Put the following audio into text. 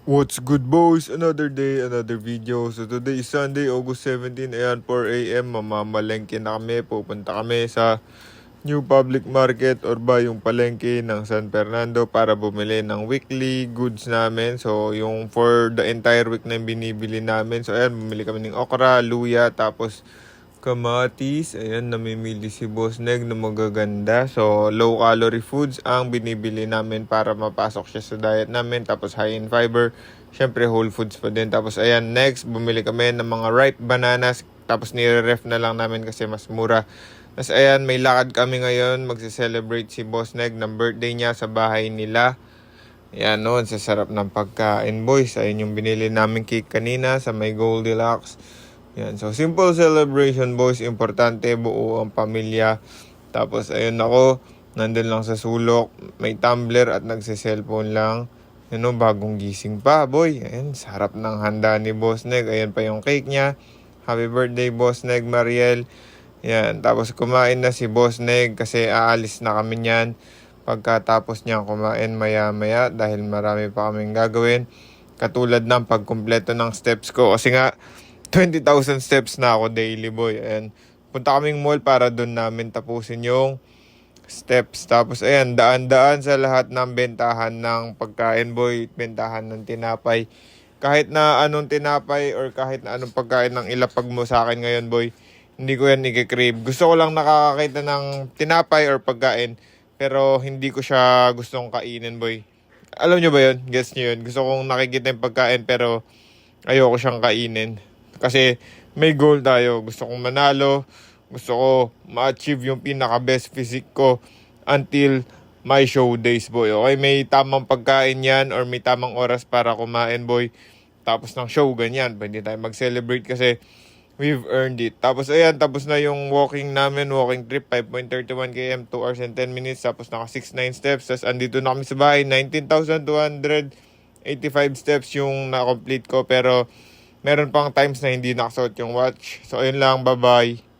What's good boys? Another day, another video. So today is Sunday, August 17, ayan 4 a.m. Mamamalengke na kami. Pupunta kami sa New Public Market or ba yung palengke ng San Fernando para bumili ng weekly goods namin. So yung for the entire week na yung binibili namin. So ayan, bumili kami ng okra, luya, tapos kamatis. Ayan, namimili si Boss Neg na magaganda. So, low-calorie foods ang binibili namin para mapasok siya sa diet namin. Tapos, high in fiber. Siyempre, whole foods pa din. Tapos, ayan, next, bumili kami ng mga ripe bananas. Tapos, nire-ref na lang namin kasi mas mura. Tapos, ayan, may lakad kami ngayon. Magse-celebrate si Boss Neg ng birthday niya sa bahay nila. Ayan, noon, sa sarap ng pagkain, boys. Ayun yung binili namin cake kanina sa may Goldilocks. Yan, so simple celebration boys, importante buo ang pamilya. Tapos ayun ako, nandun lang sa sulok, may tumbler at nagse-cellphone lang. Ano, bagong gising pa boy. Ayun, sarap ng handa ni Boss Neg. Ayan pa yung cake niya. Happy birthday Boss Neg Mariel. Yan, tapos kumain na si Boss Neg kasi aalis na kami niyan. Pagkatapos niya kumain maya-maya dahil marami pa kaming gagawin. Katulad ng pagkumpleto ng steps ko. Kasi nga, 20,000 steps na ako daily boy. And punta kaming mall para doon namin tapusin yung steps. Tapos ayan, daan-daan sa lahat ng bentahan ng pagkain boy. Bentahan ng tinapay. Kahit na anong tinapay or kahit na anong pagkain ng ilapag mo sa akin ngayon boy, hindi ko yan i-crave. Gusto ko lang nakakakita ng tinapay or pagkain, pero hindi ko siya gustong kainin boy. Alam nyo ba yun? Guess nyo yun? Gusto kong nakikita yung pagkain pero ayoko siyang kainin. Kasi may goal tayo. Gusto kong manalo. Gusto ko ma-achieve yung pinaka-best physique ko until my show days, boy. Okay, may tamang pagkain yan or may tamang oras para kumain, boy. Tapos ng show, ganyan. Pwede tayo mag-celebrate kasi we've earned it. Tapos ayan, tapos na yung walking namin. Walking trip, 5.31 km, 2 hours and 10 minutes. Tapos naka 6-9 steps. Tapos andito na kami sa bahay. 19,285 steps yung na-complete ko. Pero meron pang times na hindi nakasuot yung watch. So, ayun lang. Bye-bye.